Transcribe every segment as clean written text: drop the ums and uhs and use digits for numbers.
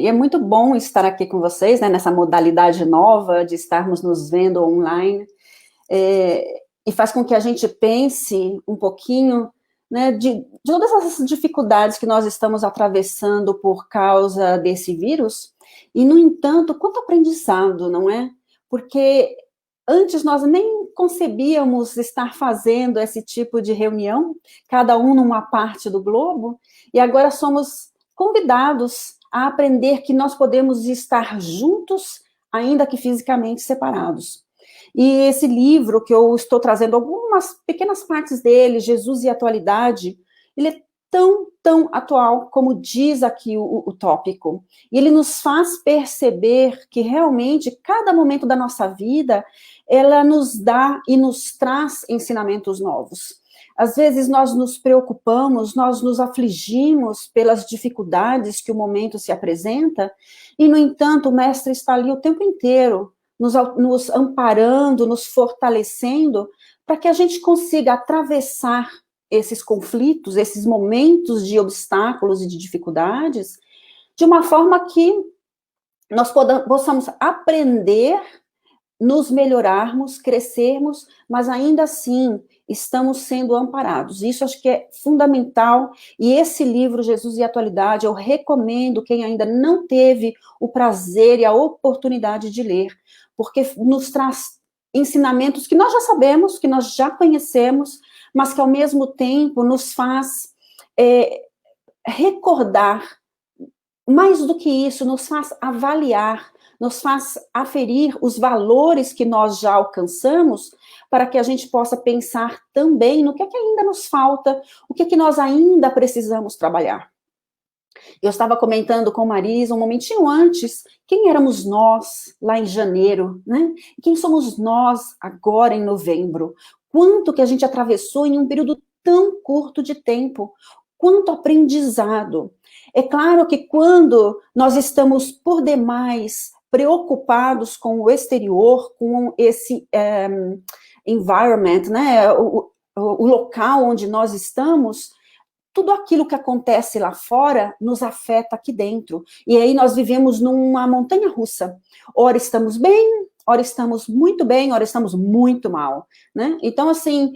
é muito bom estar aqui com vocês, né, nessa modalidade nova de estarmos nos vendo online, e faz com que a gente pense um pouquinho, né, de todas essas dificuldades que nós estamos atravessando por causa desse vírus, e, no entanto, quanto aprendizado, não é? Porque antes nós nem concebíamos estar fazendo esse tipo de reunião, cada um numa parte do globo, e agora somos convidados a aprender que nós podemos estar juntos, ainda que fisicamente separados. E esse livro, que eu estou trazendo algumas pequenas partes dele, Jesus e Atualidade, ele é tão atual, como diz aqui o tópico. E ele nos faz perceber que realmente cada momento da nossa vida, ela nos dá e nos traz ensinamentos novos. Às vezes nós nos preocupamos, nós nos afligimos pelas dificuldades que o momento se apresenta, e, no entanto, o mestre está ali o tempo inteiro, nos amparando, nos fortalecendo, para que a gente consiga atravessar esses conflitos, esses momentos de obstáculos e de dificuldades, de uma forma que nós possamos aprender, nos melhorarmos, crescermos, mas ainda assim estamos sendo amparados. Isso acho que é fundamental, e esse livro, Jesus e Atualidade, eu recomendo quem ainda não teve o prazer e a oportunidade de ler, porque nos traz ensinamentos que nós já sabemos, que nós já conhecemos, mas que ao mesmo tempo nos faz recordar, mais do que isso, nos faz avaliar, nos faz aferir os valores que nós já alcançamos, para que a gente possa pensar também no que é que ainda nos falta, o que é que nós ainda precisamos trabalhar. Eu estava comentando com Marisa um momentinho antes, quem éramos nós lá em janeiro, né? E quem somos nós agora em novembro? Quanto que a gente atravessou em um período tão curto de tempo? Quanto aprendizado! É claro que quando nós estamos por demais preocupados com o exterior, com esse environment, né? O local onde nós estamos, tudo aquilo que acontece lá fora nos afeta aqui dentro. E aí nós vivemos numa montanha russa. Ora estamos bem, ora estamos muito bem, ora estamos muito mal, né? Então, assim,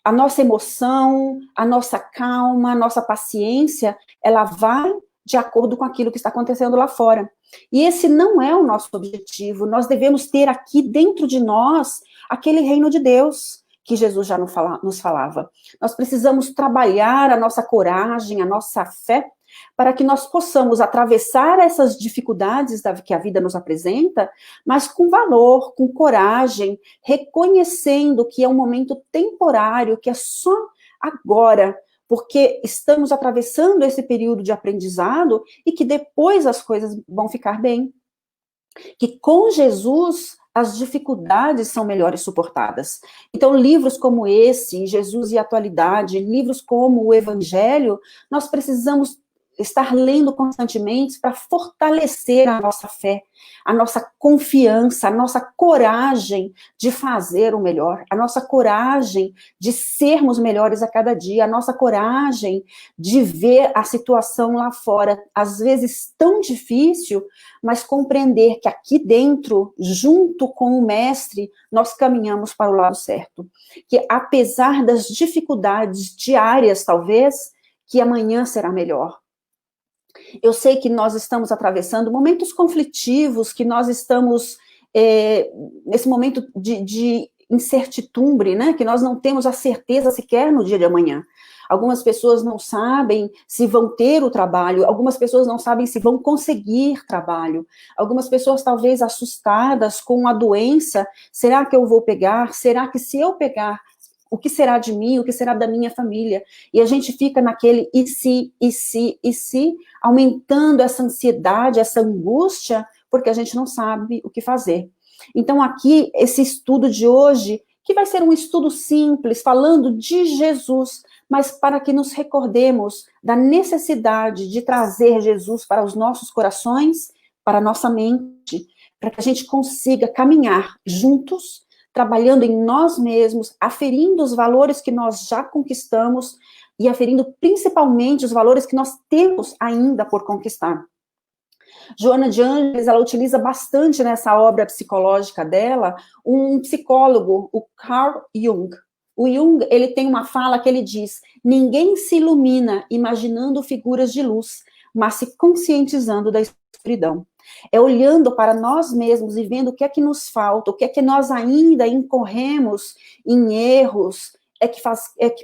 a nossa emoção, a nossa calma, a nossa paciência, ela vai de acordo com aquilo que está acontecendo lá fora. E esse não é o nosso objetivo. Nós devemos ter aqui dentro de nós aquele reino de Deus que Jesus já nos falava. Nós precisamos trabalhar a nossa coragem, a nossa fé, para que nós possamos atravessar essas dificuldades que a vida nos apresenta, mas com valor, com coragem, reconhecendo que é um momento temporário, que é só agora, porque estamos atravessando esse período de aprendizado e que depois as coisas vão ficar bem. Que com Jesus as dificuldades são melhores suportadas. Então, livros como esse, Jesus e Atualidade, livros como o Evangelho, nós precisamos estar lendo constantemente para fortalecer a nossa fé, a nossa confiança, a nossa coragem de fazer o melhor, a nossa coragem de sermos melhores a cada dia, a nossa coragem de ver a situação lá fora, às vezes tão difícil, mas compreender que aqui dentro, junto com o mestre, nós caminhamos para o lado certo. Que apesar das dificuldades diárias, talvez, que amanhã será melhor. Eu sei que nós estamos atravessando momentos conflitivos, que nós estamos nesse momento de incertidumbre, né? Que nós não temos a certeza sequer no dia de amanhã. Algumas pessoas não sabem se vão ter o trabalho, algumas pessoas não sabem se vão conseguir trabalho, algumas pessoas talvez assustadas com a doença, será que eu vou pegar? Será que se eu pegar, o que será de mim, o que será da minha família? E a gente fica naquele e se, aumentando essa ansiedade, essa angústia, porque a gente não sabe o que fazer. Então aqui, esse estudo de hoje, que vai ser um estudo simples, falando de Jesus, mas para que nos recordemos da necessidade de trazer Jesus para os nossos corações, para a nossa mente, para que a gente consiga caminhar juntos, trabalhando em nós mesmos, aferindo os valores que nós já conquistamos e aferindo principalmente os valores que nós temos ainda por conquistar. Joana de Ângeles, ela utiliza bastante nessa obra psicológica dela um psicólogo, o Carl Jung. O Jung, ele tem uma fala que ele diz: ninguém se ilumina imaginando figuras de luz, mas se conscientizando da escuridão. É olhando para nós mesmos e vendo o que é que nos falta, o que é que nós ainda incorremos em erros, é que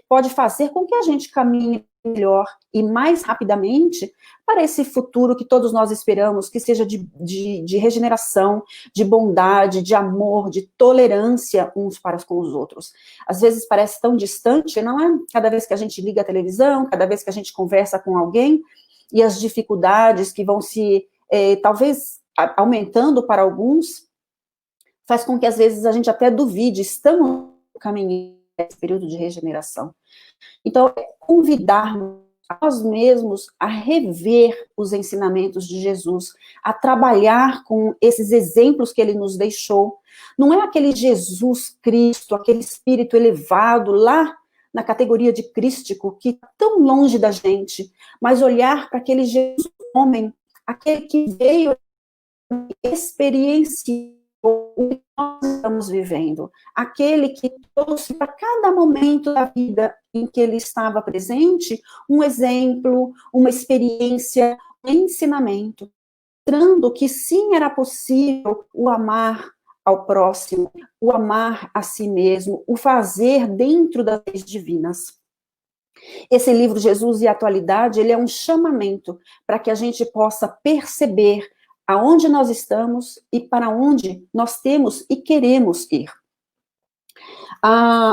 pode fazer com que a gente caminhe melhor e mais rapidamente para esse futuro que todos nós esperamos, que seja de regeneração, de bondade, de amor, de tolerância uns para com os outros. Às vezes parece tão distante, não é? Cada vez que a gente liga a televisão, cada vez que a gente conversa com alguém, e as dificuldades que vão se, talvez, aumentando para alguns, faz com que às vezes a gente até duvide, estamos caminhando nesse período de regeneração. Então, convidar nós mesmos a rever os ensinamentos de Jesus, a trabalhar com esses exemplos que ele nos deixou. Não é aquele Jesus Cristo, aquele espírito elevado lá na categoria de crístico, que está tão longe da gente, mas olhar para aquele Jesus homem, aquele que veio experienciar o que nós estamos vivendo, aquele que trouxe para cada momento da vida em que ele estava presente, um exemplo, uma experiência, um ensinamento, mostrando que sim, era possível o amar ao próximo, o amar a si mesmo, o fazer dentro das leis divinas. Esse livro, Jesus e a Atualidade, ele é um chamamento para que a gente possa perceber aonde nós estamos e para onde nós temos e queremos ir.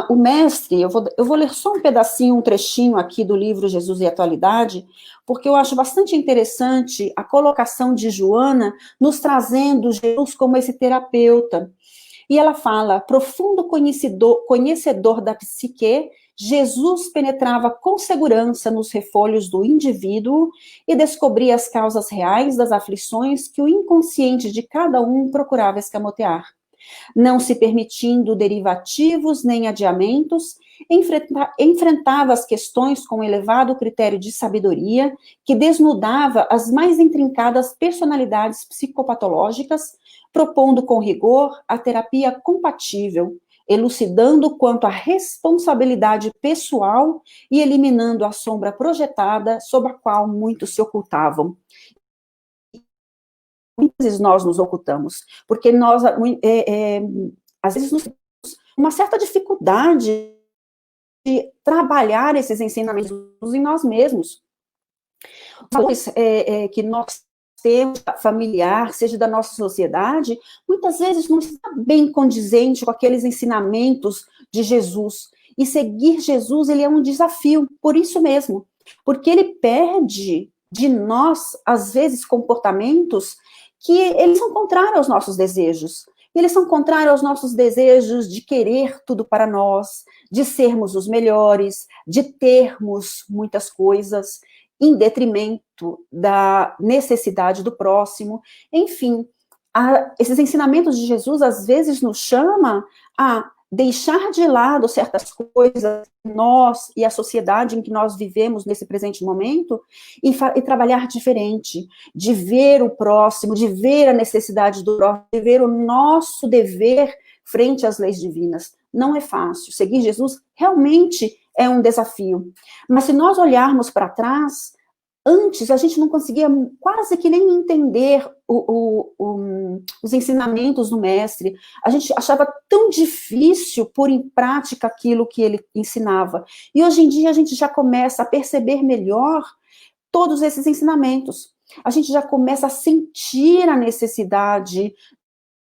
O mestre, eu vou ler só um pedacinho, um trechinho aqui do livro Jesus e a Atualidade, porque eu acho bastante interessante a colocação de Joana nos trazendo Jesus como esse terapeuta. E ela fala: profundo conhecedor da psique, Jesus penetrava com segurança nos refolhos do indivíduo e descobria as causas reais das aflições que o inconsciente de cada um procurava escamotear. Não se permitindo derivativos nem adiamentos, enfrentava as questões com elevado critério de sabedoria, que desnudava as mais intrincadas personalidades psicopatológicas, propondo com rigor a terapia compatível, elucidando quanto à responsabilidade pessoal e eliminando a sombra projetada sob a qual muitos se ocultavam. Muitas vezes nós nos ocultamos, porque nós, às vezes, temos uma certa dificuldade de trabalhar esses ensinamentos em nós mesmos. Os valores que nós temos, familiar, seja da nossa sociedade, muitas vezes não está bem condizente com aqueles ensinamentos de Jesus. E seguir Jesus, ele é um desafio, por isso mesmo, porque ele pede de nós, às vezes, comportamentos que eles são contrários aos nossos desejos. Eles são contrários aos nossos desejos de querer tudo para nós, de sermos os melhores, de termos muitas coisas, em detrimento da necessidade do próximo. Enfim, esses ensinamentos de Jesus, às vezes, nos chamam a deixar de lado certas coisas, nós e a sociedade em que nós vivemos nesse presente momento, e trabalhar diferente, de ver o próximo, de ver a necessidade do próximo, de ver o nosso dever frente às leis divinas. Não é fácil. Seguir Jesus realmente é um desafio. Mas se nós olharmos para trás, antes a gente não conseguia quase que nem entender os ensinamentos do mestre. A gente achava tão difícil pôr em prática aquilo que ele ensinava. E hoje em dia a gente já começa a perceber melhor todos esses ensinamentos. A gente já começa a sentir a necessidade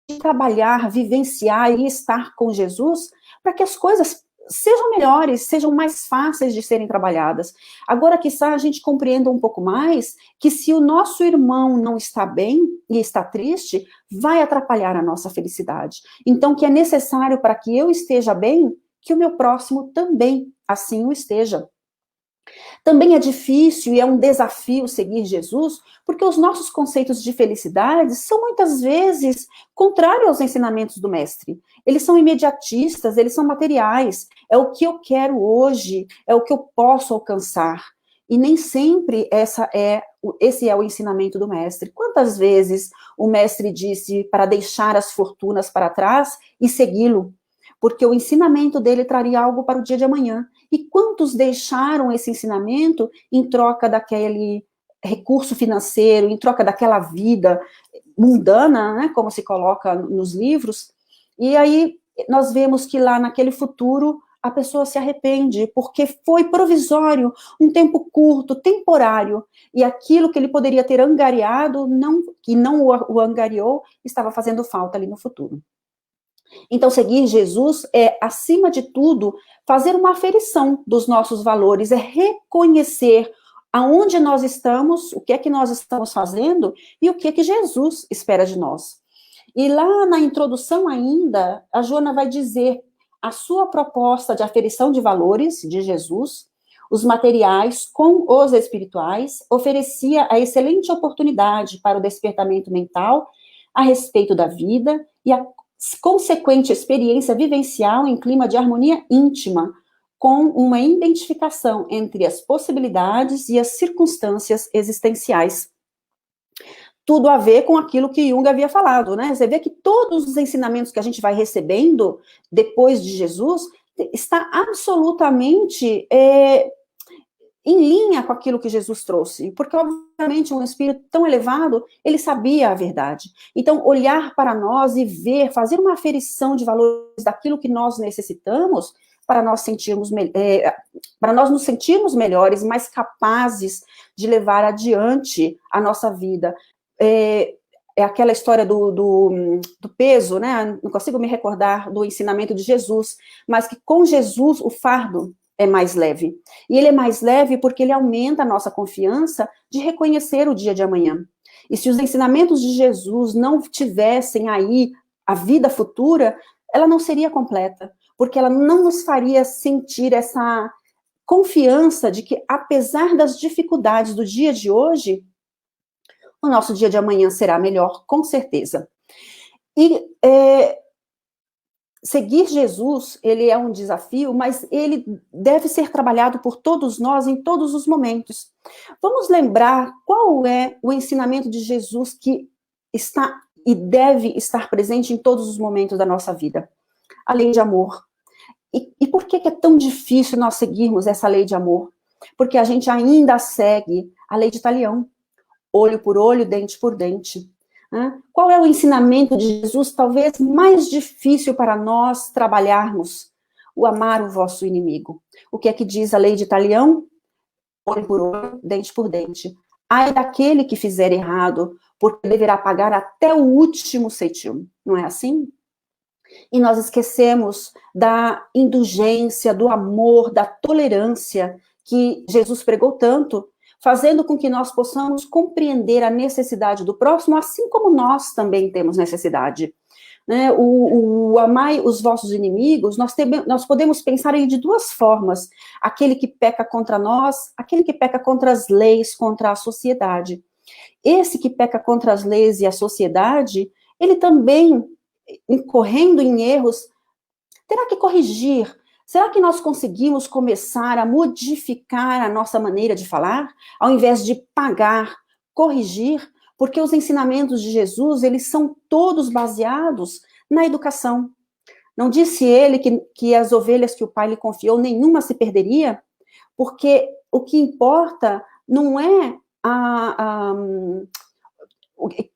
de trabalhar, vivenciar e estar com Jesus para que as coisas sejam melhores, sejam mais fáceis de serem trabalhadas. Agora, quizá a gente compreenda um pouco mais que se o nosso irmão não está bem e está triste, vai atrapalhar a nossa felicidade. Então, que é necessário para que eu esteja bem, que o meu próximo também assim o esteja. Também é difícil e é um desafio seguir Jesus, porque os nossos conceitos de felicidade são muitas vezes contrários aos ensinamentos do mestre. Eles são imediatistas, eles são materiais, é o que eu quero hoje, é o que eu posso alcançar. E nem sempre essa é esse é o ensinamento do mestre. Quantas vezes o mestre disse para deixar as fortunas para trás e segui-lo? Porque o ensinamento dele traria algo para o dia de amanhã. E quantos deixaram esse ensinamento em troca daquele recurso financeiro, em troca daquela vida mundana, né, como se coloca nos livros? E aí nós vemos que lá naquele futuro a pessoa se arrepende, porque foi provisório, um tempo curto, temporário, e aquilo que ele poderia ter angariado, que não o angariou, estava fazendo falta ali no futuro. Então, seguir Jesus é, acima de tudo, fazer uma aferição dos nossos valores, é reconhecer aonde nós estamos, o que é que nós estamos fazendo e o que é que Jesus espera de nós. E lá na introdução ainda, a Joana vai dizer a sua proposta de aferição de valores de Jesus, os materiais com os espirituais, oferecia a excelente oportunidade para o despertamento mental a respeito da vida e a consequente experiência vivencial em clima de harmonia íntima, com uma identificação entre as possibilidades e as circunstâncias existenciais. Tudo a ver com aquilo que Jung havia falado, né? Você vê que todos os ensinamentos que a gente vai recebendo depois de Jesus está absolutamente em linha com aquilo que Jesus trouxe, porque, obviamente, um espírito tão elevado, ele sabia a verdade. Então, olhar para nós e ver, fazer uma aferição de valores daquilo que nós necessitamos, para nós nos sentirmos melhores, mais capazes de levar adiante a nossa vida. É aquela história do peso, né? Não consigo me recordar do ensinamento de Jesus, mas que com Jesus o fardo é mais leve. E ele é mais leve porque ele aumenta a nossa confiança de reconhecer o dia de amanhã. E se os ensinamentos de Jesus não tivessem aí a vida futura, ela não seria completa, porque ela não nos faria sentir essa confiança de que, apesar das dificuldades do dia de hoje, o nosso dia de amanhã será melhor, com certeza. E seguir Jesus, ele é um desafio, mas ele deve ser trabalhado por todos nós em todos os momentos. Vamos lembrar qual é o ensinamento de Jesus que está e deve estar presente em todos os momentos da nossa vida. A lei de amor. E por que é tão difícil nós seguirmos essa lei de amor? Porque a gente ainda segue a lei de Talião. Olho por olho, dente por dente. Qual é o ensinamento de Jesus, talvez mais difícil para nós trabalharmos? O amar o vosso inimigo. O que é que diz a lei de Talião? Olho por olho, dente por dente. Ai daquele que fizer errado, porque deverá pagar até o último cêntimo. Não é assim? E nós esquecemos da indulgência, do amor, da tolerância que Jesus pregou tanto, fazendo com que nós possamos compreender a necessidade do próximo, assim como nós também temos necessidade. Né? O amai os vossos inimigos, nós podemos pensar aí de duas formas: aquele que peca contra nós, aquele que peca contra as leis, contra a sociedade. Esse que peca contra as leis e a sociedade, ele também, incorrendo em erros, terá que corrigir. Será que nós conseguimos começar a modificar a nossa maneira de falar, ao invés de pagar, corrigir? Porque os ensinamentos de Jesus, eles são todos baseados na educação. Não disse ele que as ovelhas que o Pai lhe confiou, nenhuma se perderia? Porque o que importa não é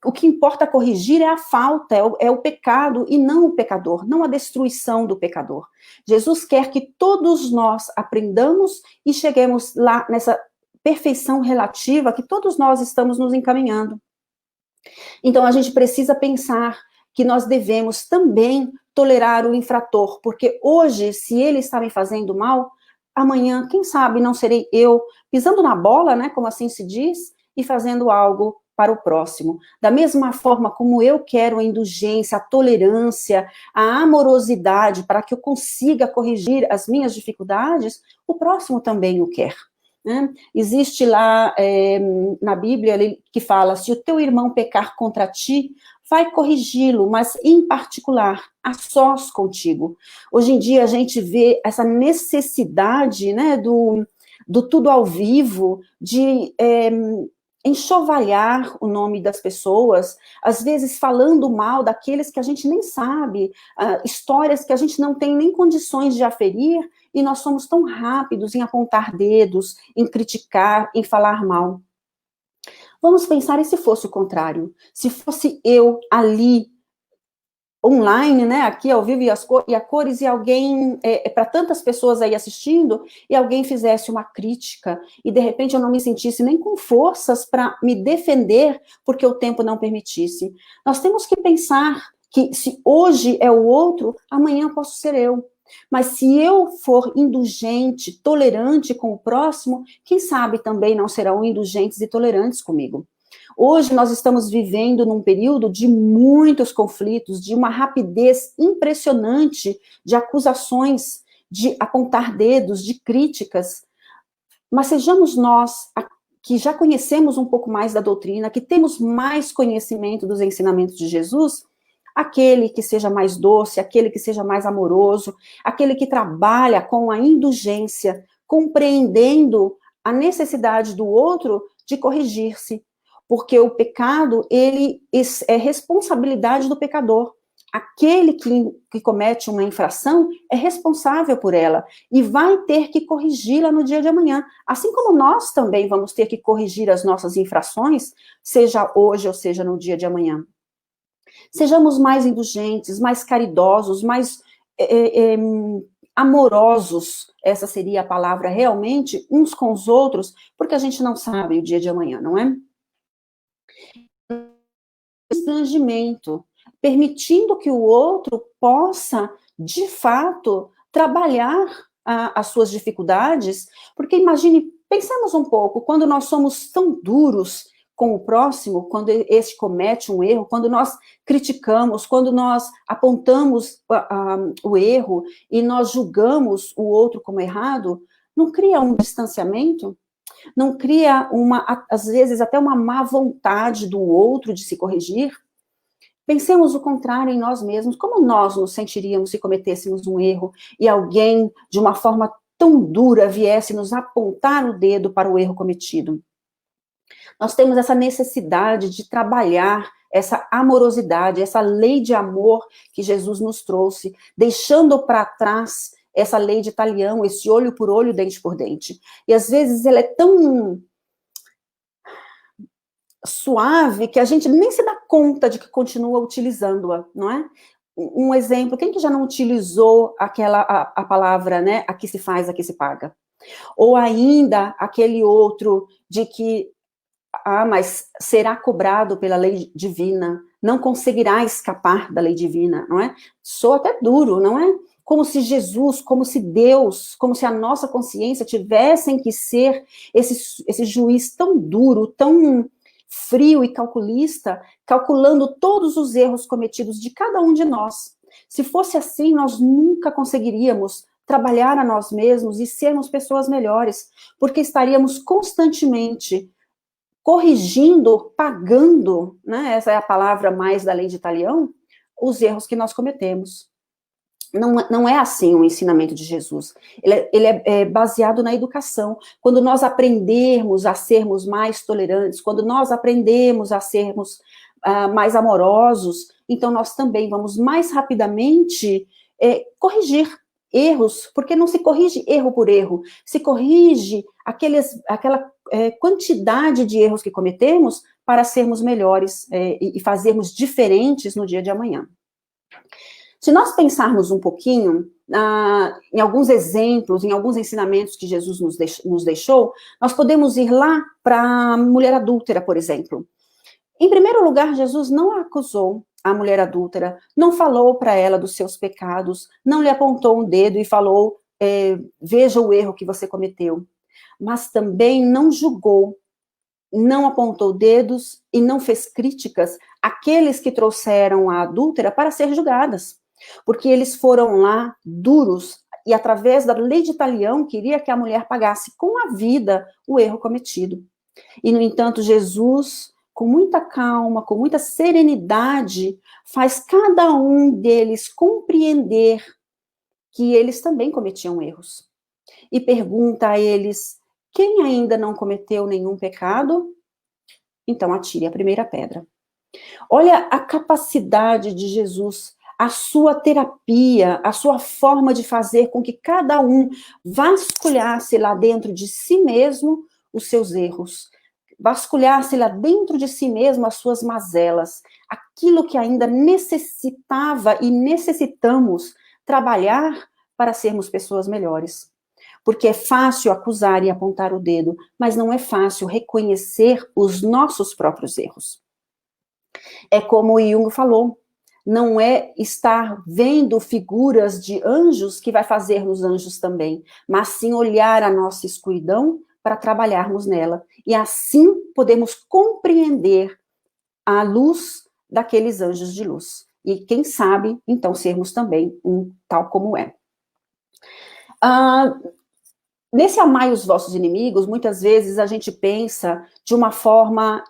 o que importa corrigir é a falta, é o pecado e não o pecador, não a destruição do pecador. Jesus quer que todos nós aprendamos e cheguemos lá nessa perfeição relativa que todos nós estamos nos encaminhando. Então a gente precisa pensar que nós devemos também tolerar o infrator, porque hoje, se ele está me fazendo mal, amanhã, quem sabe, não serei eu pisando na bola, né, como assim se diz, e fazendo algo para o próximo. Da mesma forma como eu quero a indulgência, a tolerância, a amorosidade para que eu consiga corrigir as minhas dificuldades, o próximo também o quer. Né? Existe lá na Bíblia que fala: se o teu irmão pecar contra ti, vai corrigi-lo, mas em particular, a sós contigo. Hoje em dia a gente vê essa necessidade, né, do tudo ao vivo, de enxovalhar o nome das pessoas, às vezes falando mal daqueles que a gente nem sabe, histórias que a gente não tem nem condições de aferir, e nós somos tão rápidos em apontar dedos, em criticar, em falar mal. Vamos pensar, e se fosse o contrário? Se fosse eu ali, online, né, aqui ao vivo e a cores, e alguém, para tantas pessoas aí assistindo, e alguém fizesse uma crítica, e de repente eu não me sentisse nem com forças para me defender, porque o tempo não permitisse. Nós temos que pensar que se hoje é o outro, amanhã posso ser eu. Mas se eu for indulgente, tolerante com o próximo, quem sabe também não serão indulgentes e tolerantes comigo. Hoje nós estamos vivendo num período de muitos conflitos, de uma rapidez impressionante de acusações, de apontar dedos, de críticas. Mas sejamos nós, que já conhecemos um pouco mais da doutrina, que temos mais conhecimento dos ensinamentos de Jesus, aquele que seja mais doce, aquele que seja mais amoroso, aquele que trabalha com a indulgência, compreendendo a necessidade do outro de corrigir-se, porque o pecado, ele é responsabilidade do pecador. Aquele que comete uma infração é responsável por ela e vai ter que corrigi-la no dia de amanhã. Assim como nós também vamos ter que corrigir as nossas infrações, seja hoje ou seja no dia de amanhã. Sejamos mais indulgentes, mais caridosos, mais amorosos, essa seria a palavra realmente, uns com os outros, porque a gente não sabe o dia de amanhã, não é? Constrangimento, permitindo que o outro possa, de fato, trabalhar as suas dificuldades, porque imagine, pensemos um pouco, quando nós somos tão duros com o próximo, quando este comete um erro, quando nós criticamos, quando nós apontamos o erro e nós julgamos o outro como errado, não cria um distanciamento? Não cria, às vezes, até uma má vontade do outro de se corrigir? Pensemos o contrário em nós mesmos. Como nós nos sentiríamos se cometêssemos um erro e alguém, de uma forma tão dura, viesse nos apontar o dedo para o erro cometido? Nós temos essa necessidade de trabalhar essa amorosidade, essa lei de amor que Jesus nos trouxe, deixando para trás essa lei de talião, esse olho por olho, dente por dente. E às vezes ela é tão suave que a gente nem se dá conta de que continua utilizando-a, não é? Um exemplo, quem que já não utilizou a palavra, né, aqui se faz, aqui se paga? Ou ainda aquele outro de que, mas será cobrado pela lei divina, não conseguirá escapar da lei divina, não é? Soa até duro, não é? Como se Jesus, como se Deus, como se a nossa consciência tivessem que ser esse juiz tão duro, tão frio e calculista, calculando todos os erros cometidos de cada um de nós. Se fosse assim, nós nunca conseguiríamos trabalhar a nós mesmos e sermos pessoas melhores, porque estaríamos constantemente corrigindo, pagando, né, essa é a palavra mais da lei de Talião, os erros que nós cometemos. Não é assim o ensinamento de Jesus. Ele é baseado na educação. Quando nós aprendermos a sermos mais tolerantes, quando nós aprendemos a sermos mais amorosos, então nós também vamos mais rapidamente corrigir erros, porque não se corrige erro por erro, se corrige aquela quantidade de erros que cometemos para sermos melhores e fazermos diferentes no dia de amanhã. Se nós pensarmos um pouquinho em alguns exemplos, em alguns ensinamentos que Jesus nos deixou, nós podemos ir lá para a mulher adúltera, por exemplo. Em primeiro lugar, Jesus não acusou a mulher adúltera, não falou para ela dos seus pecados, não lhe apontou um dedo e falou, veja o erro que você cometeu. Mas também não julgou, não apontou dedos e não fez críticas àqueles que trouxeram a adúltera para ser julgadas. Porque eles foram lá duros e através da lei de Talião queria que a mulher pagasse com a vida o erro cometido. E no entanto Jesus, com muita calma, com muita serenidade, faz cada um deles compreender que eles também cometiam erros. E pergunta a eles: quem ainda não cometeu nenhum pecado? Então atire a primeira pedra. Olha a capacidade de Jesus, a sua terapia, a sua forma de fazer com que cada um vasculhasse lá dentro de si mesmo os seus erros, vasculhasse lá dentro de si mesmo as suas mazelas, aquilo que ainda necessitava e necessitamos trabalhar para sermos pessoas melhores. Porque é fácil acusar e apontar o dedo, mas não é fácil reconhecer os nossos próprios erros. É como o Jung falou, não é estar vendo figuras de anjos que vai fazer-nos anjos também, mas sim olhar a nossa escuridão para trabalharmos nela. E assim podemos compreender a luz daqueles anjos de luz. E quem sabe, então, sermos também um tal como é. Nesse amai os vossos inimigos, muitas vezes a gente pensa de uma forma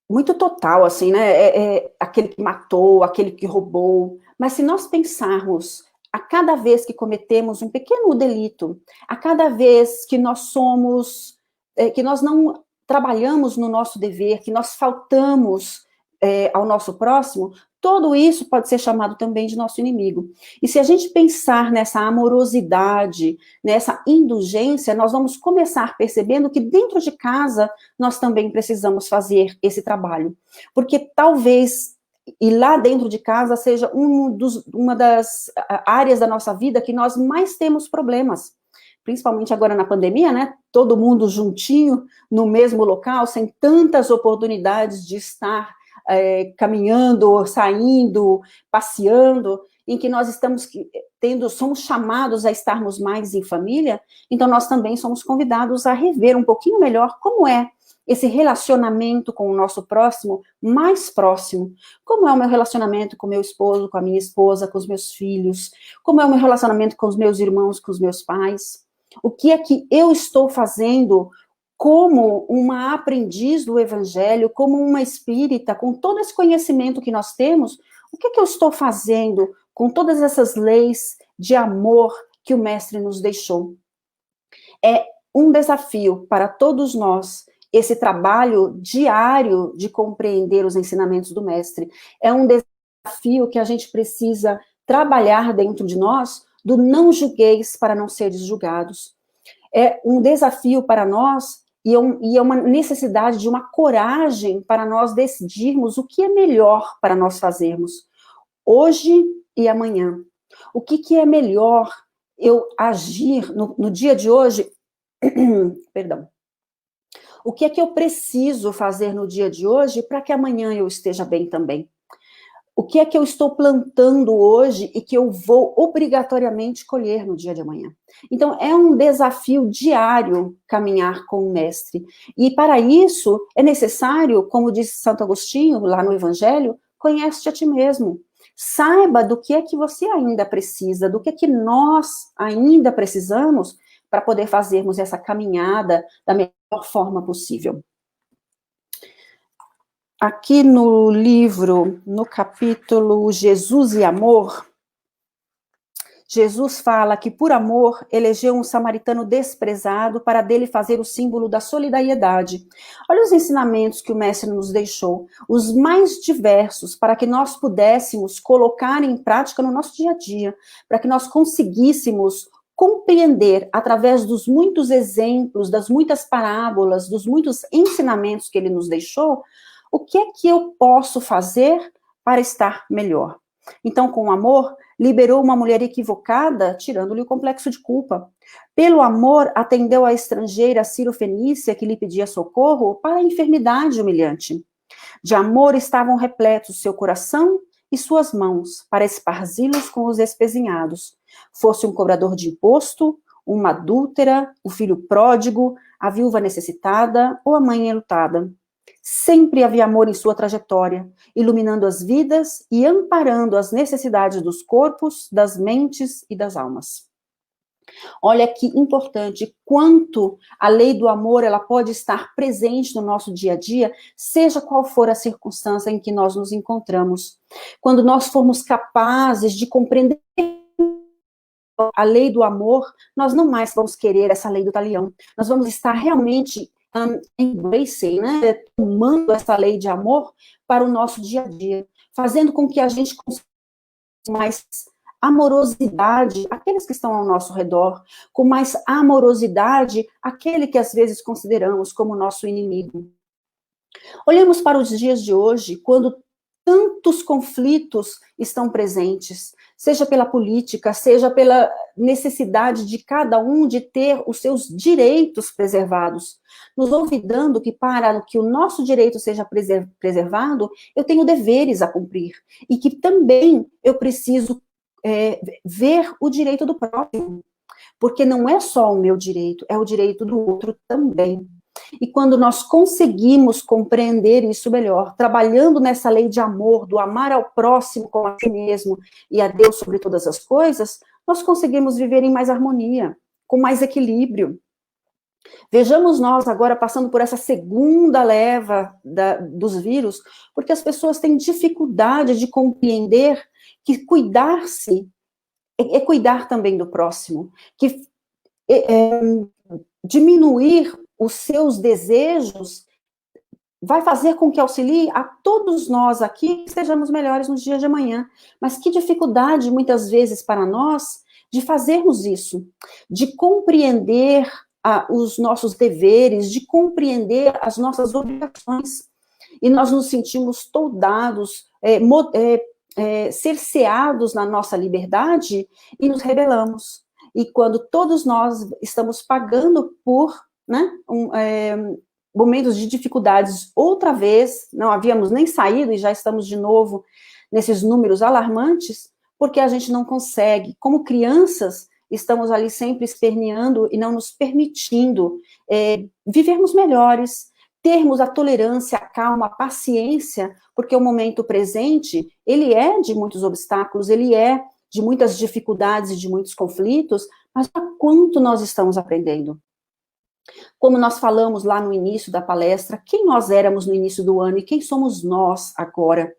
muito total, assim, né? Aquele que matou, aquele que roubou. Mas se nós pensarmos a cada vez que cometemos um pequeno delito, a cada vez que nós que nós não trabalhamos no nosso dever, que nós faltamos ao nosso próximo, tudo isso pode ser chamado também de nosso inimigo. E se a gente pensar nessa amorosidade, nessa indulgência, nós vamos começar percebendo que dentro de casa nós também precisamos fazer esse trabalho. Porque talvez, e lá dentro de casa, seja uma das áreas da nossa vida que nós mais temos problemas. Principalmente agora na pandemia, né? Todo mundo juntinho, no mesmo local, sem tantas oportunidades de estar caminhando, saindo, passeando, em que nós somos chamados a estarmos mais em família, então nós também somos convidados a rever um pouquinho melhor como é esse relacionamento com o nosso próximo, mais próximo. Como é o meu relacionamento com meu esposo, com a minha esposa, com os meus filhos? Como é o meu relacionamento com os meus irmãos, com os meus pais? O que é que eu estou fazendo como uma aprendiz do Evangelho, como uma espírita, com todo esse conhecimento que nós temos? O que é que eu estou fazendo com todas essas leis de amor que o Mestre nos deixou? É um desafio para todos nós, esse trabalho diário de compreender os ensinamentos do Mestre. É um desafio que a gente precisa trabalhar dentro de nós, do não julgueis para não seres julgados. É um desafio para nós e é uma necessidade de uma coragem para nós decidirmos o que é melhor para nós fazermos hoje e amanhã. O que é melhor eu agir no dia de hoje? Perdão. O que é que eu preciso fazer no dia de hoje para que amanhã eu esteja bem também? O que é que eu estou plantando hoje e que eu vou obrigatoriamente colher no dia de amanhã? Então, é um desafio diário caminhar com o Mestre. E para isso, é necessário, como disse Santo Agostinho, lá no Evangelho, conhece-te a ti mesmo. Saiba do que é que você ainda precisa, do que é que nós ainda precisamos para poder fazermos essa caminhada da melhor forma possível. Aqui no livro, no capítulo Jesus e Amor, Jesus fala que por amor elegeu um samaritano desprezado para dele fazer o símbolo da solidariedade. Olha os ensinamentos que o Mestre nos deixou, os mais diversos, para que nós pudéssemos colocar em prática no nosso dia a dia, para que nós conseguíssemos compreender, através dos muitos exemplos, das muitas parábolas, dos muitos ensinamentos que ele nos deixou, o que é que eu posso fazer para estar melhor? Então, com amor, liberou uma mulher equivocada, tirando-lhe o complexo de culpa. Pelo amor, atendeu a estrangeira Ciro-Fenícia, que lhe pedia socorro para a enfermidade humilhante. De amor estavam repletos seu coração e suas mãos, para esparzi-los com os espezinhados. Fosse um cobrador de imposto, uma adúltera, o filho pródigo, a viúva necessitada ou a mãe enlutada. Sempre havia amor em sua trajetória, iluminando as vidas e amparando as necessidades dos corpos, das mentes e das almas. Olha que importante, quanto a lei do amor ela pode estar presente no nosso dia a dia, seja qual for a circunstância em que nós nos encontramos. Quando nós formos capazes de compreender a lei do amor, nós não mais vamos querer essa lei do talião. Nós vamos estar realmente embracing, né, tomando essa lei de amor para o nosso dia a dia, fazendo com que a gente consiga mais amorosidade aqueles que estão ao nosso redor, com mais amorosidade aquele que às vezes consideramos como nosso inimigo. Olhamos para os dias de hoje, quando tantos conflitos estão presentes, seja pela política, seja pela necessidade de cada um de ter os seus direitos preservados, nos olvidando que para que o nosso direito seja preservado, eu tenho deveres a cumprir, e que também eu preciso ver o direito do próximo, porque não é só o meu direito, é o direito do outro também. E quando nós conseguimos compreender isso melhor, trabalhando nessa lei de amor, do amar ao próximo como a si mesmo e a Deus sobre todas as coisas, nós conseguimos viver em mais harmonia, com mais equilíbrio. Vejamos nós agora passando por essa segunda leva dos vírus, porque as pessoas têm dificuldade de compreender que cuidar-se é cuidar também do próximo, que diminuir os seus desejos vai fazer com que auxilie a todos nós aqui que sejamos melhores no dia de amanhã. Mas que dificuldade, muitas vezes, para nós, de fazermos isso, de compreender os nossos deveres, de compreender as nossas obrigações. E nós nos sentimos toldados, cerceados na nossa liberdade e nos rebelamos. E quando todos nós estamos pagando por, né, momentos de dificuldades outra vez, não havíamos nem saído e já estamos de novo nesses números alarmantes, porque a gente não consegue, como crianças, estamos ali sempre esperneando e não nos permitindo vivermos melhores, termos a tolerância, a calma, a paciência, porque o momento presente, ele é de muitos obstáculos, ele é de muitas dificuldades e de muitos conflitos, mas há quanto nós estamos aprendendo? Como nós falamos lá no início da palestra, quem nós éramos no início do ano e quem somos nós agora?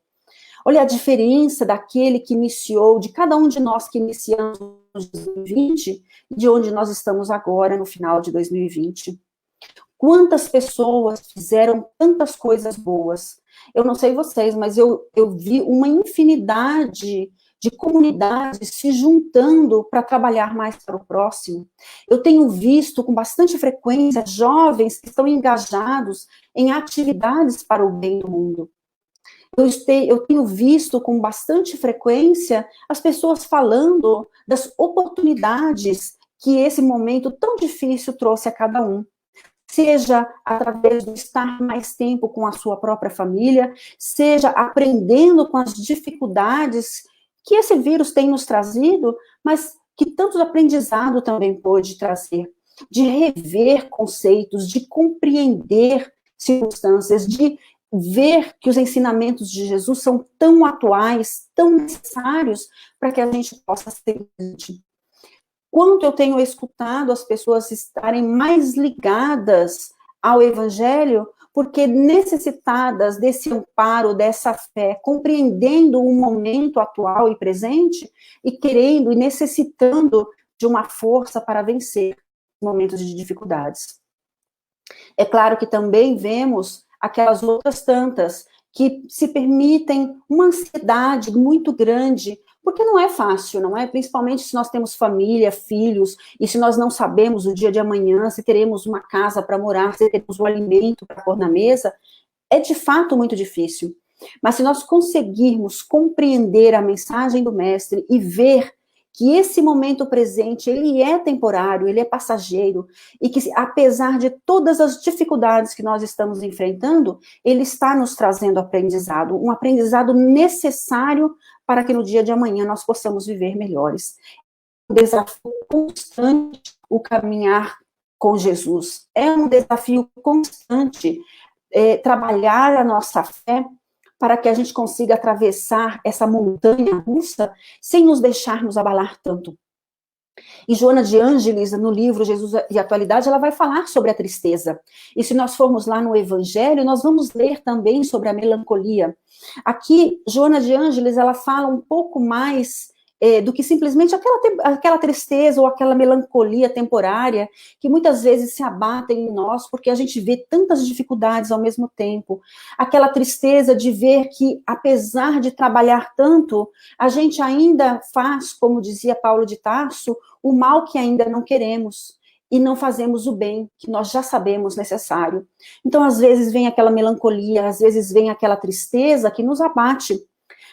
Olha a diferença daquele que iniciou, de cada um de nós que iniciamos em 2020 e de onde nós estamos agora no final de 2020. Quantas pessoas fizeram tantas coisas boas? Eu não sei vocês, mas eu vi uma infinidade de comunidades se juntando para trabalhar mais para o próximo. Eu tenho visto com bastante frequência jovens que estão engajados em atividades para o bem do mundo. Eu tenho visto com bastante frequência as pessoas falando das oportunidades que esse momento tão difícil trouxe a cada um. Seja através de estar mais tempo com a sua própria família, seja aprendendo com as dificuldades que esse vírus tem nos trazido, mas que tanto aprendizado também pode trazer, de rever conceitos, de compreender circunstâncias, de ver que os ensinamentos de Jesus são tão atuais, tão necessários, para que a gente possa ser útil. Quanto eu tenho escutado as pessoas estarem mais ligadas ao Evangelho, porque necessitadas desse amparo, dessa fé, compreendendo o momento atual e presente, e querendo e necessitando de uma força para vencer momentos de dificuldades. É claro que também vemos aquelas outras tantas que se permitem uma ansiedade muito grande, porque não é fácil, não é? Principalmente se nós temos família, filhos, e se nós não sabemos o dia de amanhã, se teremos uma casa para morar, se teremos um alimento para pôr na mesa, é de fato muito difícil. Mas se nós conseguirmos compreender a mensagem do Mestre e ver que esse momento presente, ele é temporário, ele é passageiro, e que apesar de todas as dificuldades que nós estamos enfrentando, ele está nos trazendo aprendizado, um aprendizado necessário para que no dia de amanhã nós possamos viver melhores. É um desafio constante o caminhar com Jesus, é um desafio constante trabalhar a nossa fé para que a gente consiga atravessar essa montanha russa sem nos deixarmos abalar tanto. E Joana de Ângeles, no livro Jesus e Atualidade, ela vai falar sobre a tristeza. E se nós formos lá no Evangelho, nós vamos ler também sobre a melancolia. Aqui, Joana de Ângeles, ela fala um pouco mais do que simplesmente aquela tristeza ou aquela melancolia temporária que muitas vezes se abatem em nós porque a gente vê tantas dificuldades ao mesmo tempo. Aquela tristeza de ver que, apesar de trabalhar tanto, a gente ainda faz, como dizia Paulo de Tarso, o mal que ainda não queremos. E não fazemos o bem que nós já sabemos necessário. Então, às vezes, vem aquela melancolia, às vezes vem aquela tristeza que nos abate.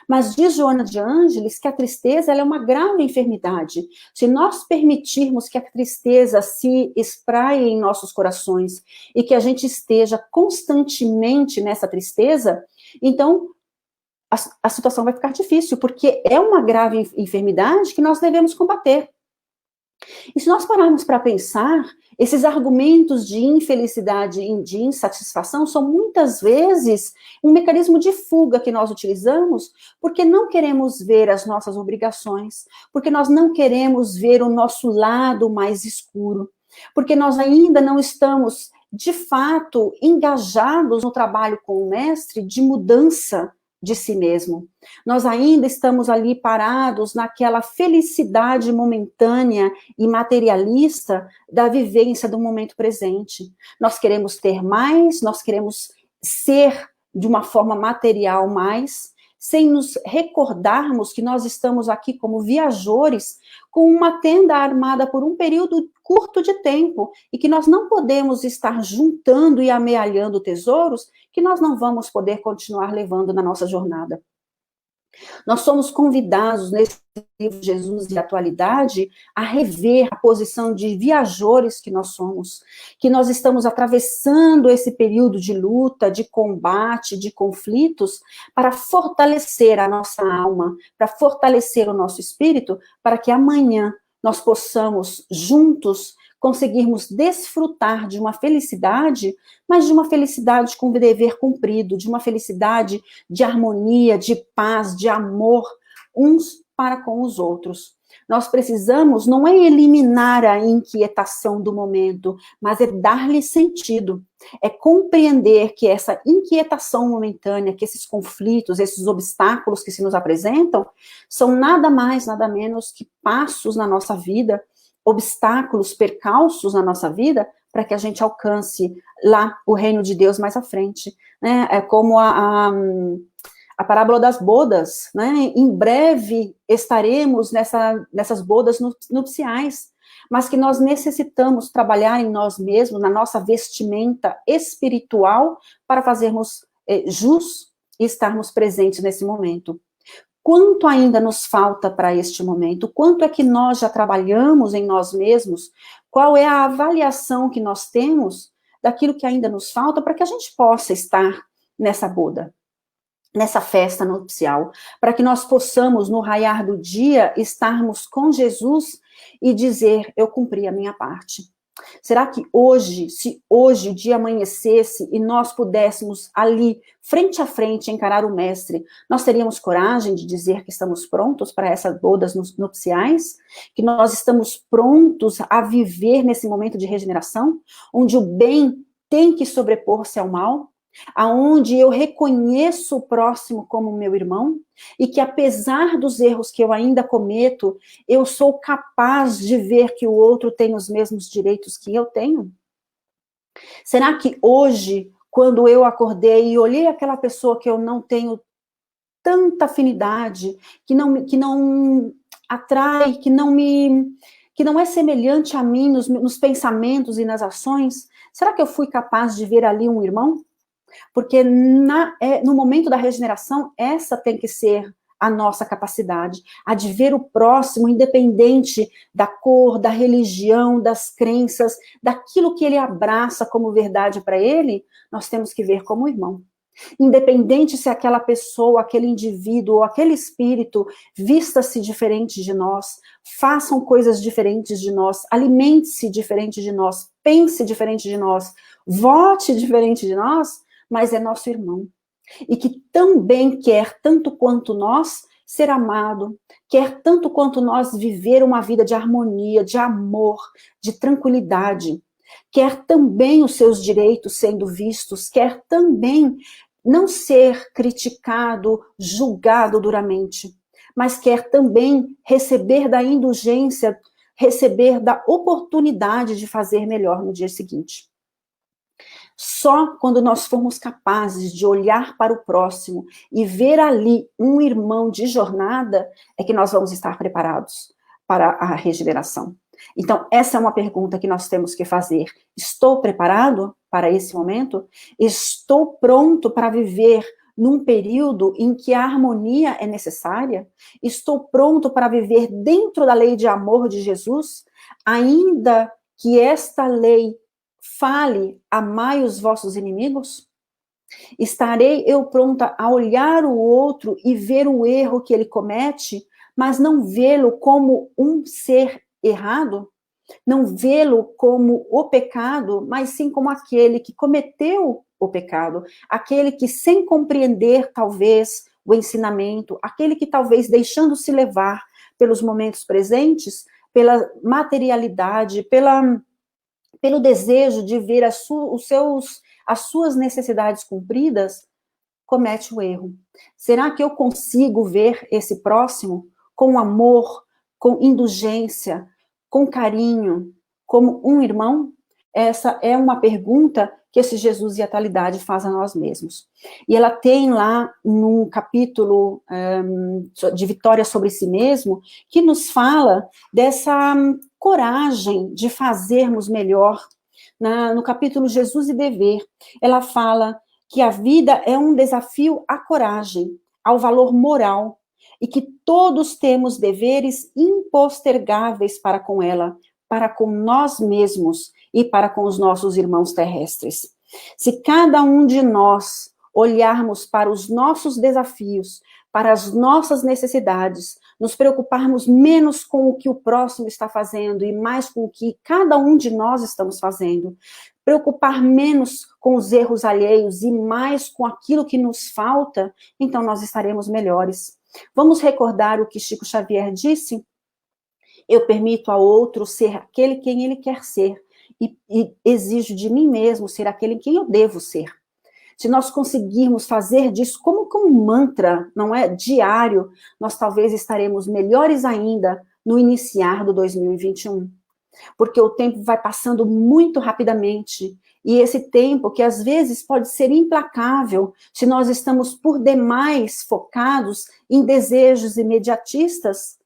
Mas diz Joana de Ângeles que a tristeza ela é uma grave enfermidade. Se nós permitirmos que a tristeza se espraie em nossos corações e que a gente esteja constantemente nessa tristeza, então a situação vai ficar difícil, porque é uma grave enfermidade que nós devemos combater. E se nós pararmos para pensar, esses argumentos de infelicidade e de insatisfação são muitas vezes um mecanismo de fuga que nós utilizamos porque não queremos ver as nossas obrigações, porque nós não queremos ver o nosso lado mais escuro, porque nós ainda não estamos, de fato, engajados no trabalho com o mestre de mudança de si mesmo. Nós ainda estamos ali parados naquela felicidade momentânea e materialista da vivência do momento presente. Nós queremos ter mais, nós queremos ser de uma forma material mais, sem nos recordarmos que nós estamos aqui como viajores com uma tenda armada por um período curto de tempo e que nós não podemos estar juntando e amealhando tesouros que nós não vamos poder continuar levando na nossa jornada. Nós somos convidados nesse livro Jesus e Atualidade a rever a posição de viajores que nós somos, que nós estamos atravessando esse período de luta, de combate, de conflitos, para fortalecer a nossa alma, para fortalecer o nosso espírito, para que amanhã nós possamos juntos conseguirmos desfrutar de uma felicidade, mas de uma felicidade com o dever cumprido, de uma felicidade de harmonia, de paz, de amor, uns para com os outros. Nós precisamos não é eliminar a inquietação do momento, mas é dar-lhe sentido, é compreender que essa inquietação momentânea, que esses conflitos, esses obstáculos que se nos apresentam, são nada mais, nada menos que passos na nossa vida, obstáculos, percalços na nossa vida, para que a gente alcance lá o reino de Deus mais à frente. Né? É como a parábola das bodas, né? Em breve estaremos nessas bodas nupciais, mas que nós necessitamos trabalhar em nós mesmos, na nossa vestimenta espiritual, para fazermos jus e estarmos presentes nesse momento. Quanto ainda nos falta para este momento? Quanto é que nós já trabalhamos em nós mesmos? Qual é a avaliação que nós temos daquilo que ainda nos falta para que a gente possa estar nessa boda, nessa festa nupcial, para que nós possamos, no raiar do dia, estarmos com Jesus e dizer, eu cumpri a minha parte. Será que hoje, se hoje o dia amanhecesse e nós pudéssemos ali, frente a frente, encarar o mestre, nós teríamos coragem de dizer que estamos prontos para essas bodas nupciais? Que nós estamos prontos a viver nesse momento de regeneração, onde o bem tem que sobrepor-se ao mal? Aonde eu reconheço o próximo como meu irmão, e que apesar dos erros que eu ainda cometo, eu sou capaz de ver que o outro tem os mesmos direitos que eu tenho? Será que hoje, quando eu acordei e olhei aquela pessoa que eu não tenho tanta afinidade, que não atrai, que não é semelhante a mim nos pensamentos e nas ações, será que eu fui capaz de ver ali um irmão? Porque no momento da regeneração, essa tem que ser a nossa capacidade, a de ver o próximo, independente da cor, da religião, das crenças, daquilo que ele abraça como verdade para ele, nós temos que ver como irmão. Independente se aquela pessoa, aquele indivíduo ou aquele espírito vista-se diferente de nós, façam coisas diferentes de nós, alimente-se diferente de nós, pense diferente de nós, vote diferente de nós, mas é nosso irmão, e que também quer, tanto quanto nós, ser amado, quer tanto quanto nós viver uma vida de harmonia, de amor, de tranquilidade, quer também os seus direitos sendo vistos, quer também não ser criticado, julgado duramente, mas quer também receber da indulgência, receber da oportunidade de fazer melhor no dia seguinte. Só quando nós formos capazes de olhar para o próximo e ver ali um irmão de jornada, é que nós vamos estar preparados para a regeneração. Então, essa é uma pergunta que nós temos que fazer. Estou preparado para esse momento? Estou pronto para viver num período em que a harmonia é necessária? Estou pronto para viver dentro da lei de amor de Jesus? Ainda que esta lei fale, amai os vossos inimigos? Estarei eu pronta a olhar o outro e ver o erro que ele comete, mas não vê-lo como um ser errado? Não vê-lo como o pecado, mas sim como aquele que cometeu o pecado, aquele que, sem compreender, talvez, o ensinamento, aquele que talvez deixando-se levar pelos momentos presentes, pela materialidade, pelo desejo de ver as suas necessidades cumpridas, comete o erro. Será que eu consigo ver esse próximo com amor, com indulgência, com carinho, como um irmão? Essa é uma pergunta que esse Jesus e a Talidade faz a nós mesmos. E ela tem lá no capítulo de Vitória sobre si mesmo, que nos fala dessa coragem de fazermos melhor. No capítulo Jesus e Dever, ela fala que a vida é um desafio à coragem, ao valor moral, e que todos temos deveres impostergáveis para com ela, para com nós mesmos e para com os nossos irmãos terrestres. Se cada um de nós olharmos para os nossos desafios, para as nossas necessidades, nos preocuparmos menos com o que o próximo está fazendo e mais com o que cada um de nós estamos fazendo, preocupar menos com os erros alheios e mais com aquilo que nos falta, então nós estaremos melhores. Vamos recordar o que Chico Xavier disse? Eu permito a outro ser aquele quem ele quer ser e exijo de mim mesmo ser aquele quem eu devo ser. Se nós conseguirmos fazer disso como um mantra, não é, diário, nós talvez estaremos melhores ainda no iniciar do 2021. Porque o tempo vai passando muito rapidamente, e esse tempo que às vezes pode ser implacável, se nós estamos por demais focados em desejos imediatistas,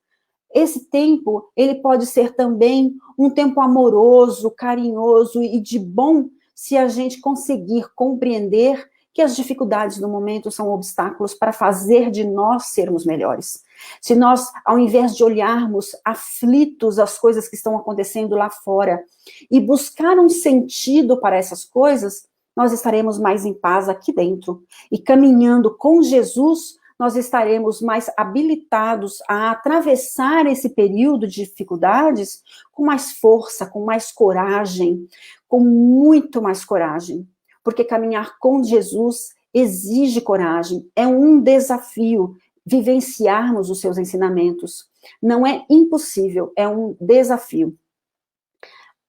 esse tempo, ele pode ser também um tempo amoroso, carinhoso e de bom, se a gente conseguir compreender que as dificuldades do momento são obstáculos para fazer de nós sermos melhores. Se nós, ao invés de olharmos aflitos as coisas que estão acontecendo lá fora e buscar um sentido para essas coisas, nós estaremos mais em paz aqui dentro. E caminhando com Jesus, nós estaremos mais habilitados a atravessar esse período de dificuldades com mais força, com mais coragem, com muito mais coragem. Porque caminhar com Jesus exige coragem, é um desafio vivenciarmos os seus ensinamentos. Não é impossível, é um desafio.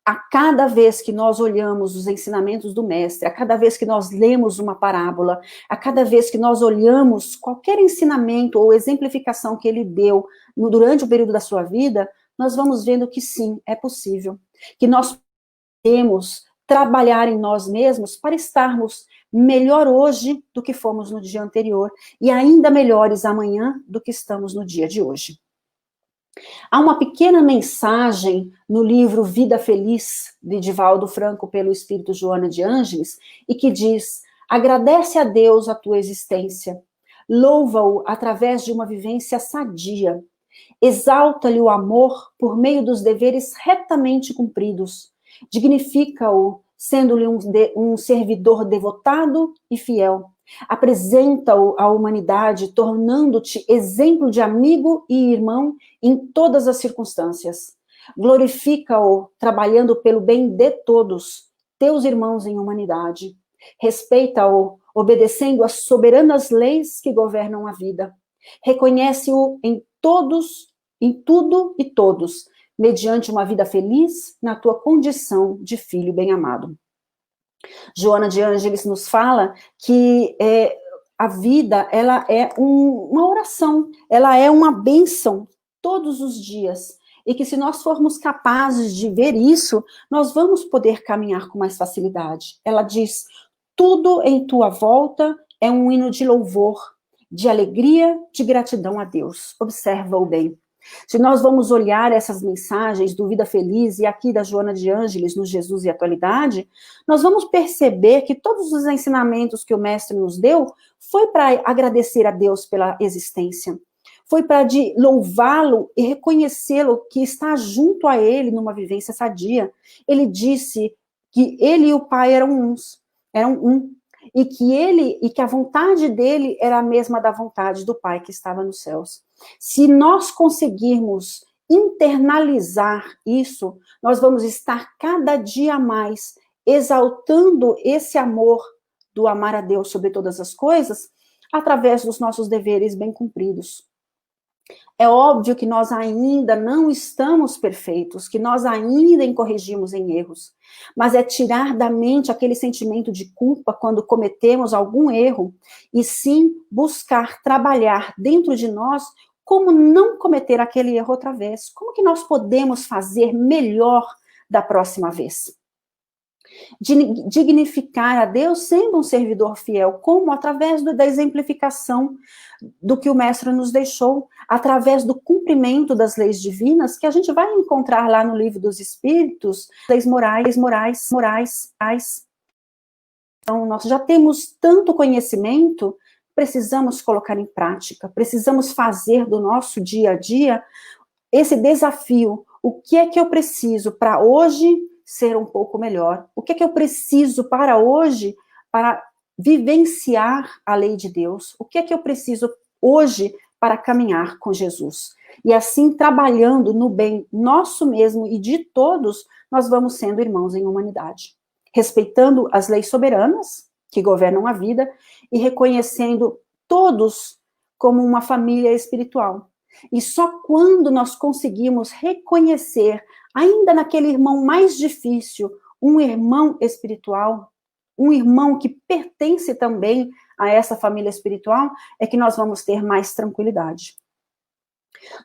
A cada vez que nós olhamos os ensinamentos do Mestre, a cada vez que nós lemos uma parábola, a cada vez que nós olhamos qualquer ensinamento ou exemplificação que ele deu durante o período da sua vida, nós vamos vendo que sim, é possível. Que nós podemos trabalhar em nós mesmos para estarmos melhor hoje do que fomos no dia anterior e ainda melhores amanhã do que estamos no dia de hoje. Há uma pequena mensagem no livro Vida Feliz, de Divaldo Franco, pelo Espírito Joana de Ângeles, e que diz: agradece a Deus a tua existência, louva-o através de uma vivência sadia, exalta-lhe o amor por meio dos deveres retamente cumpridos, dignifica-o sendo-lhe um servidor devotado e fiel, apresenta-o à humanidade, tornando-te exemplo de amigo e irmão em todas as circunstâncias. Glorifica-o, trabalhando pelo bem de todos, teus irmãos em humanidade. Respeita-o, obedecendo às soberanas leis que governam a vida. Reconhece-o em todos, em tudo e todos, mediante uma vida feliz na tua condição de filho bem-amado. Joana de Ângeles nos fala que a vida, ela é uma oração, ela é uma bênção todos os dias. E que se nós formos capazes de ver isso, nós vamos poder caminhar com mais facilidade. Ela diz, tudo em tua volta é um hino de louvor, de alegria, de gratidão a Deus. Observa-o bem. Se nós vamos olhar essas mensagens do Vida Feliz e aqui da Joana de Ângeles, no Jesus e Atualidade, nós vamos perceber que todos os ensinamentos que o Mestre nos deu foi para agradecer a Deus pela existência. Foi para louvá-lo e reconhecê-lo que está junto a ele numa vivência sadia. Ele disse que ele e o Pai eram um, e que a vontade dele era a mesma da vontade do Pai que estava nos céus. Se nós conseguirmos internalizar isso, nós vamos estar cada dia mais exaltando esse amor do amar a Deus sobre todas as coisas, através dos nossos deveres bem cumpridos. É óbvio que nós ainda não estamos perfeitos, que nós ainda incorrigimos em erros, mas é tirar da mente aquele sentimento de culpa quando cometemos algum erro, e sim buscar trabalhar dentro de nós como não cometer aquele erro outra vez. Como que nós podemos fazer melhor da próxima vez? Dignificar a Deus sendo um servidor fiel, como? Através da exemplificação do que o Mestre nos deixou, através do cumprimento das leis divinas, que a gente vai encontrar lá no Livro dos Espíritos, leis morais. Então, nós já temos tanto conhecimento, precisamos colocar em prática, precisamos fazer do nosso dia a dia esse desafio. O que é que eu preciso para hoje ser um pouco melhor? O que é que eu preciso para hoje para vivenciar a lei de Deus? O que é que eu preciso hoje para caminhar com Jesus? E assim, trabalhando no bem nosso mesmo e de todos, nós vamos sendo irmãos em humanidade. Respeitando as leis soberanas que governam a vida e reconhecendo todos como uma família espiritual. E só quando nós conseguimos reconhecer, ainda naquele irmão mais difícil, um irmão espiritual, um irmão que pertence também a essa família espiritual, é que nós vamos ter mais tranquilidade.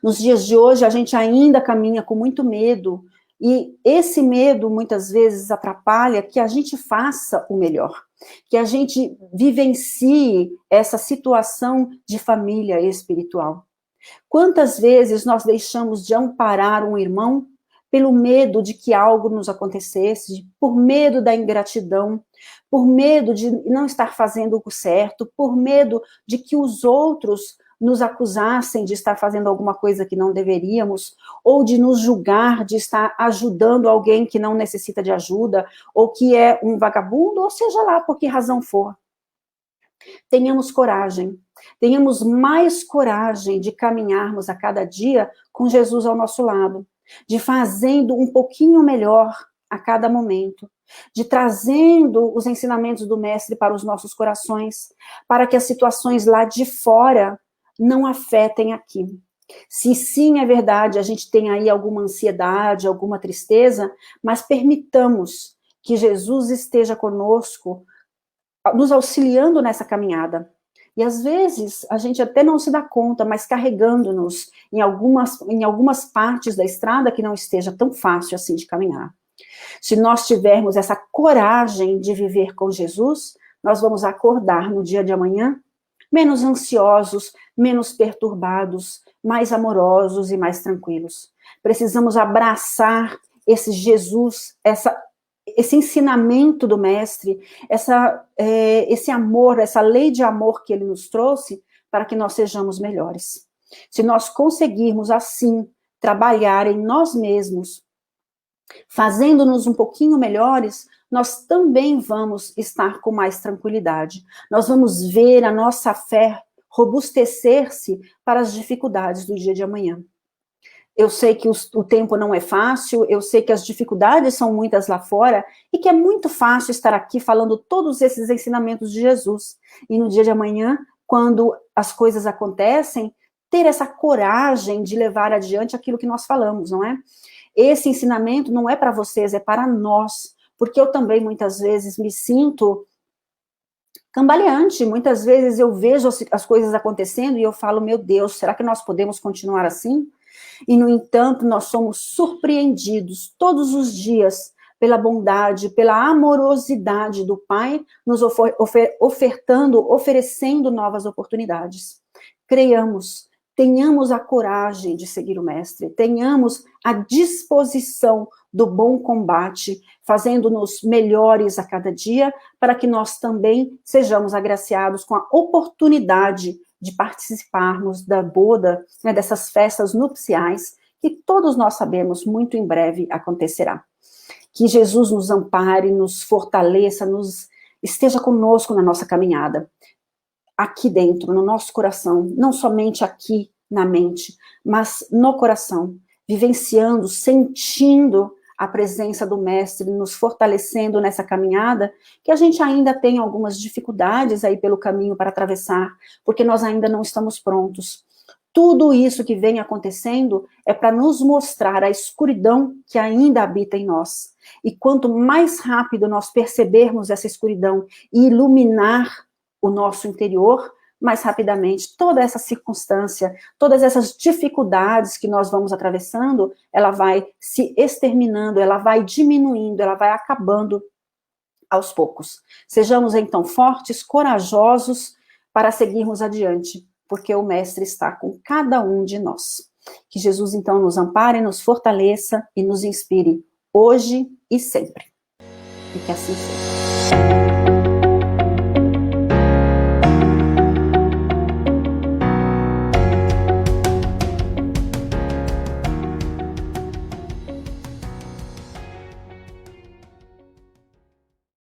Nos dias de hoje, a gente ainda caminha com muito medo, e esse medo, muitas vezes, atrapalha que a gente faça o melhor, que a gente vivencie essa situação de família espiritual. Quantas vezes nós deixamos de amparar um irmão pelo medo de que algo nos acontecesse, por medo da ingratidão, por medo de não estar fazendo o certo, por medo de que os outros nos acusassem de estar fazendo alguma coisa que não deveríamos, ou de nos julgar de estar ajudando alguém que não necessita de ajuda, ou que é um vagabundo, ou seja lá por que razão for. Tenhamos coragem, tenhamos mais coragem de caminharmos a cada dia com Jesus ao nosso lado, de fazendo um pouquinho melhor a cada momento, de trazendo os ensinamentos do Mestre para os nossos corações, para que as situações lá de fora não afetem aqui. Se sim, é verdade, a gente tem aí alguma ansiedade, alguma tristeza, mas permitamos que Jesus esteja conosco, nos auxiliando nessa caminhada. E às vezes a gente até não se dá conta, mas carregando-nos em algumas partes da estrada que não esteja tão fácil assim de caminhar. Se nós tivermos essa coragem de viver com Jesus, nós vamos acordar no dia de amanhã menos ansiosos, menos perturbados, mais amorosos e mais tranquilos. Precisamos abraçar esse Jesus, esse ensinamento do Mestre, esse amor, essa lei de amor que ele nos trouxe, para que nós sejamos melhores. Se nós conseguirmos, assim, trabalhar em nós mesmos, fazendo-nos um pouquinho melhores, nós também vamos estar com mais tranquilidade. Nós vamos ver a nossa fé robustecer-se para as dificuldades do dia de amanhã. Eu sei que o tempo não é fácil, eu sei que as dificuldades são muitas lá fora, e que é muito fácil estar aqui falando todos esses ensinamentos de Jesus. E no dia de amanhã, quando as coisas acontecem, ter essa coragem de levar adiante aquilo que nós falamos, não é? Esse ensinamento não é para vocês, é para nós, porque eu também muitas vezes me sinto cambaleante. Muitas vezes eu vejo as coisas acontecendo e eu falo, meu Deus, será que nós podemos continuar assim? E, no entanto, nós somos surpreendidos todos os dias pela bondade, pela amorosidade do Pai, nos oferecendo novas oportunidades. Creiamos, tenhamos a coragem de seguir o Mestre, tenhamos a disposição do bom combate, fazendo-nos melhores a cada dia, para que nós também sejamos agraciados com a oportunidade de participarmos da boda, né, dessas festas nupciais, que todos nós sabemos muito em breve acontecerá. Que Jesus nos ampare, nos fortaleça, esteja conosco na nossa caminhada, aqui dentro, no nosso coração, não somente aqui na mente, mas no coração, vivenciando, sentindo a presença do Mestre, nos fortalecendo nessa caminhada, que a gente ainda tem algumas dificuldades aí pelo caminho para atravessar, porque nós ainda não estamos prontos. Tudo isso que vem acontecendo é para nos mostrar a escuridão que ainda habita em nós. E quanto mais rápido nós percebermos essa escuridão e iluminar o nosso interior, mais rapidamente toda essa circunstância, todas essas dificuldades que nós vamos atravessando, ela vai se exterminando, ela vai diminuindo, ela vai acabando aos poucos. Sejamos então fortes, corajosos para seguirmos adiante, porque o Mestre está com cada um de nós. Que Jesus então nos ampare, nos fortaleça e nos inspire hoje e sempre. E que assim seja.